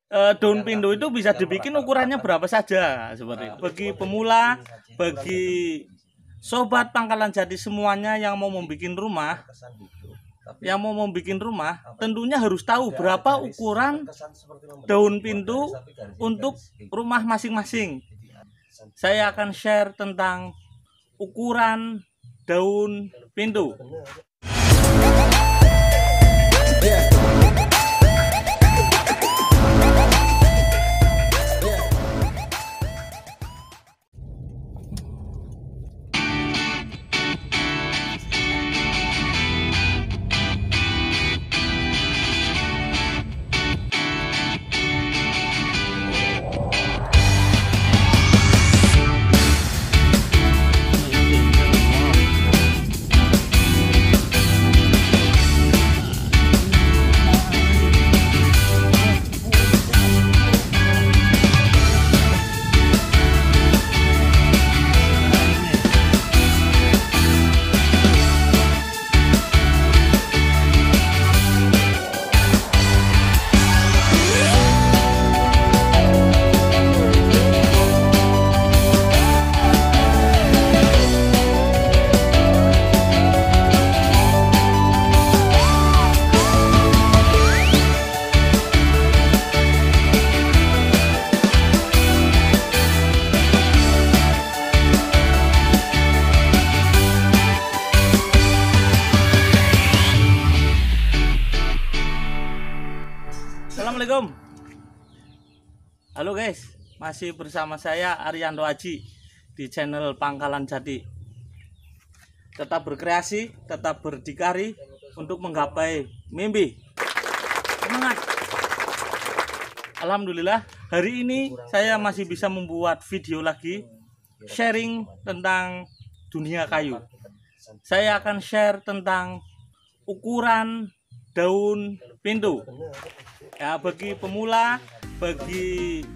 daun pintu itu bisa dibikin ukurannya berapa saja seperti itu. Bagi pemula, bagi sobat pangkalan jati semuanya yang mau membuat rumah, tentunya harus tahu berapa ukuran daun pintu untuk rumah masing-masing. Saya akan share tentang ukuran daun pintu. Assalamualaikum. Halo guys, masih bersama saya Ariando Aji di channel Pangkalan Jati. Tetap berkreasi, tetap berdikari untuk menggapai mimpi. Semangat. Alhamdulillah, hari ini saya masih bisa membuat video lagi sharing tentang dunia kayu. Saya akan share tentang ukuran daun pintu. Ya, bagi pemula, bagi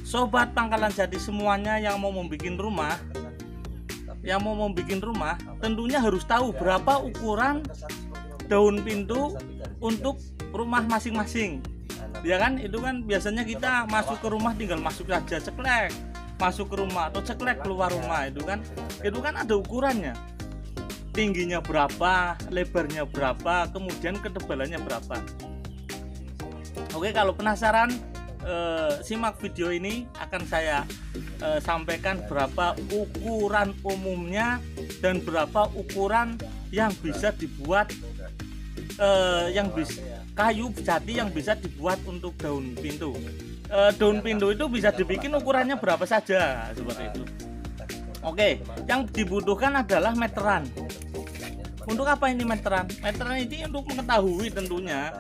sobat pangkalan jati semuanya yang mau membuat rumah, tentunya harus tahu berapa ukuran daun pintu untuk rumah masing-masing. Ya kan, itu kan biasanya kita masuk ke rumah tinggal masuk saja, ceklek masuk ke rumah atau ceklek keluar rumah, itu kan ada ukurannya. Tingginya berapa, lebarnya berapa, kemudian ketebalannya berapa. Oke, kalau penasaran, simak video ini, akan saya sampaikan berapa ukuran umumnya dan berapa ukuran yang bisa dibuat, kayu jati yang bisa dibuat untuk daun pintu. Daun pintu itu bisa dibikin ukurannya berapa saja, seperti itu. Oke, yang dibutuhkan adalah meteran. Untuk apa ini meteran? Meteran ini untuk mengetahui tentunya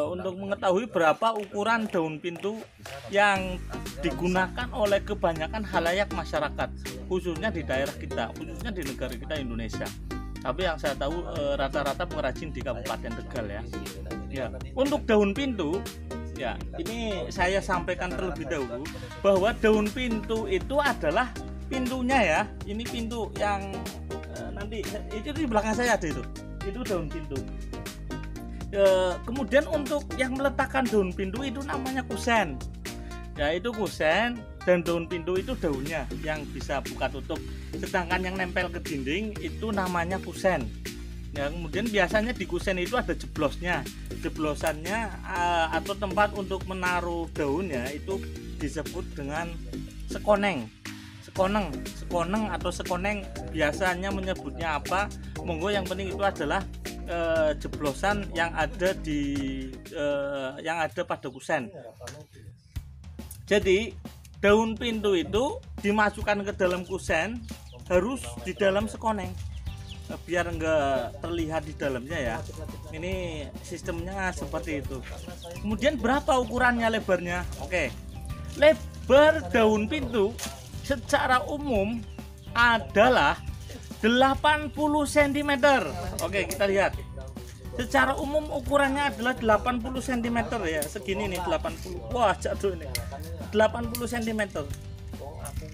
untuk mengetahui berapa ukuran daun pintu yang digunakan oleh kebanyakan halayak masyarakat, khususnya di daerah kita, khususnya di negara kita Indonesia. Tapi yang saya tahu rata-rata pengrajin di Kabupaten Tegal ya. Ya, untuk daun pintu, ya ini saya sampaikan terlebih dahulu bahwa daun pintu itu adalah pintunya ya. Ini pintu yang nanti itu di belakang saya ada itu daun pintu. Kemudian untuk yang meletakkan daun pintu itu namanya kusen. Ya, itu kusen, dan daun pintu itu daunnya yang bisa buka tutup. Sedangkan yang nempel ke dinding itu namanya kusen. Ya, kemudian biasanya di kusen itu ada jeblosannya atau tempat untuk menaruh daunnya itu disebut dengan sekoneng atau sekoneng, biasanya menyebutnya apa, monggo, yang penting itu adalah jeblosan yang ada pada kusen. Jadi daun pintu itu dimasukkan ke dalam kusen harus di dalam sekoneng, biar enggak terlihat di dalamnya ya. Ini sistemnya seperti itu. Kemudian berapa ukurannya, lebarnya? Oke, lebar daun pintu secara umum adalah 80 cm. Oke, kita lihat. Secara umum ukurannya adalah 80 cm ya. Segini nih, 80. Wah, jatuh ini. 80 cm.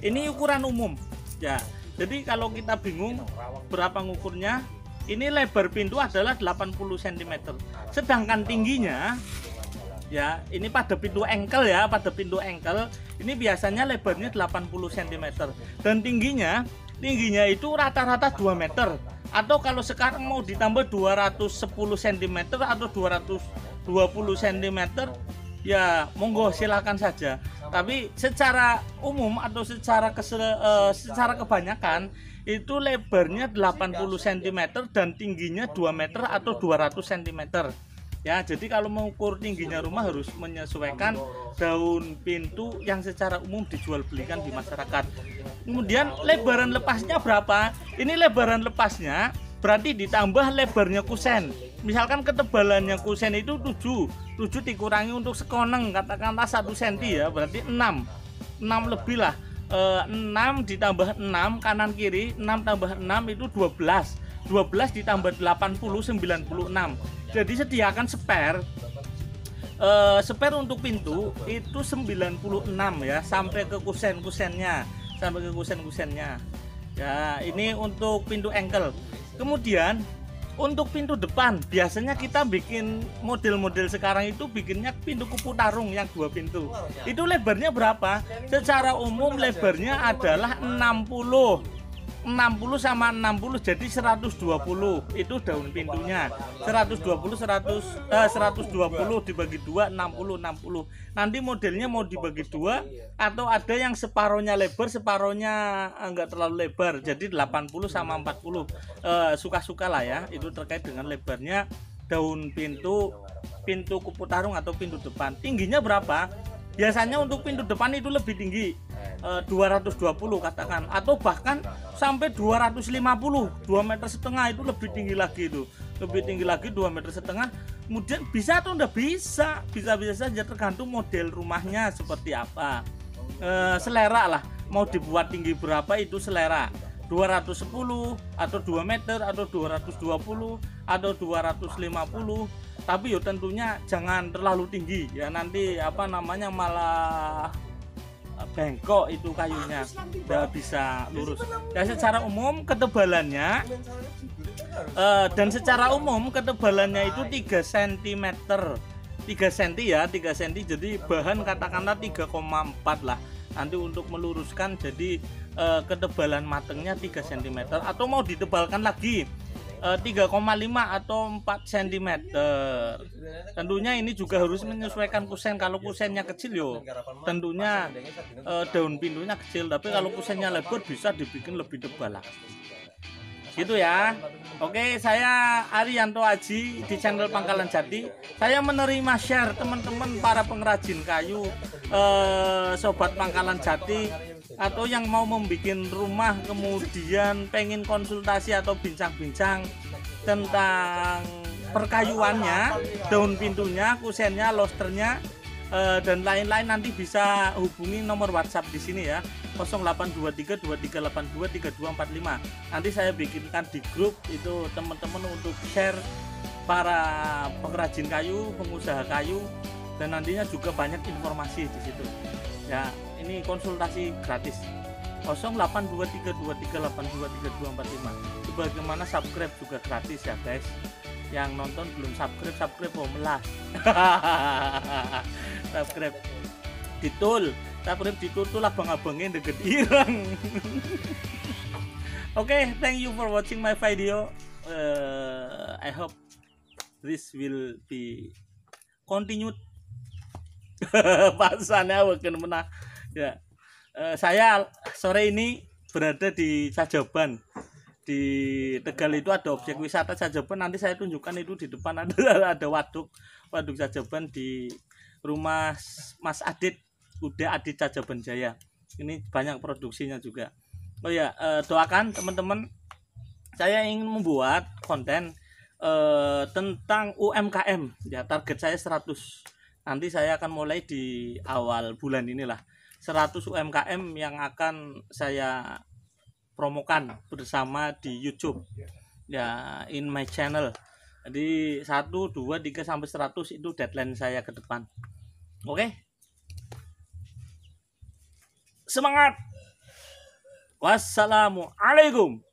Ini ukuran umum. Ya. Jadi kalau kita bingung berapa ngukurnya, ini lebar pintu adalah 80 cm. Sedangkan tingginya ya. Ini pada pintu engkel ya, pada pintu engkel ini biasanya lebarnya 80 cm dan tingginya itu rata-rata 2 meter, atau kalau sekarang mau ditambah 210 cm atau 220 cm ya monggo silakan saja. Tapi secara umum atau secara kebanyakan itu lebarnya 80 cm dan tingginya 2 meter atau 200 cm. Ya, jadi kalau mengukur tingginya rumah harus menyesuaikan daun pintu yang secara umum dijual belikan di masyarakat. Kemudian lebaran lepasnya berapa? Ini lebaran lepasnya berarti ditambah lebarnya kusen. Misalkan ketebalannya kusen itu 7 dikurangi untuk sekoneng katakanlah 1 cm ya, berarti 6 lebih lah. 6 ditambah 6 kanan kiri, 6 tambah 6 itu 12 ditambah 80 96. Jadi sediakan spare untuk pintu itu 96 ya, sampai ke kusen-kusennya ya. Ini untuk pintu engkel. Kemudian untuk pintu depan biasanya kita bikin model-model sekarang itu bikinnya pintu kupu tarung yang 2 pintu. Itu lebarnya berapa? Secara umum lebarnya adalah 60 sama 60, jadi 120 itu daun pintunya. 120 dibagi 2 60. Nanti modelnya mau dibagi 2 atau ada yang separohnya lebar, separohnya enggak terlalu lebar, jadi 80 sama 40. Suka-suka lah ya, itu terkait dengan lebarnya daun pintu kupu tarung atau pintu depan. Tingginya berapa? Biasanya untuk pintu depan itu lebih tinggi, 220 katakan, atau bahkan sampai 250, 2,5 meter itu lebih tinggi lagi, 2,5 meter. Kemudian bisa atau enggak bisa saja, tergantung model rumahnya seperti apa. Selera lah, mau dibuat tinggi berapa itu selera, 210 atau 2 meter atau 220 atau 250. Tapi ya tentunya jangan terlalu tinggi ya, nanti malah bengkok itu kayunya, nggak bisa lurus. Ya secara umum ketebalannya itu 3 cm 3 cm ya, 3 cm. Jadi bahan katakanlah 3,4 lah. Nanti untuk meluruskan jadi ketebalan matengnya 3 cm, atau mau ditebalkan lagi 3,5 atau 4 cm. Tentunya ini juga harus menyesuaikan kusen. Kalau kusennya kecil yo tentunya daun pintunya kecil, tapi kalau kusennya lebar bisa dibikin lebih tebal lah. Gitu ya. Oke, saya Arianto Aji di channel Pangkalan Jati. Saya menerima share teman-teman para pengrajin kayu, sobat Pangkalan Jati, atau yang mau membuat rumah kemudian pengen konsultasi atau bincang-bincang tentang perkayuannya, daun pintunya, kusennya, losternya, dan lain-lain, nanti bisa hubungi nomor WhatsApp di sini ya, 082323823245. Nanti saya bikinkan di grup itu teman-teman untuk share para pengrajin kayu, pengusaha kayu, dan nantinya juga banyak informasi di situ. Ya, ini konsultasi gratis. 082323823245. Sebagaimana subscribe juga gratis ya guys. Yang nonton belum subscribe mau melas. subscribe ditul tuh abang-abangnya deket ireng. Oke, thank you for watching my video. I hope this will be continued. Pasannya wakin menah ya. Saya sore ini berada di Sajaban. Di Tegal itu ada objek wisata Sajaban. Nanti saya tunjukkan itu di depan ada waduk Sajaban di rumah Mas Adit, Uda Adit Sajaban Jaya. Ini banyak produksinya juga. Oh ya, doakan teman-teman. Saya ingin membuat konten tentang UMKM ya. Target saya 100. Nanti saya akan mulai di awal bulan inilah, 100 UMKM yang akan saya promokan bersama di YouTube ya, in my channel. Jadi 1, 2, 3 sampai 100 itu deadline saya ke depan. Oke. Semangat. Wassalamualaikum.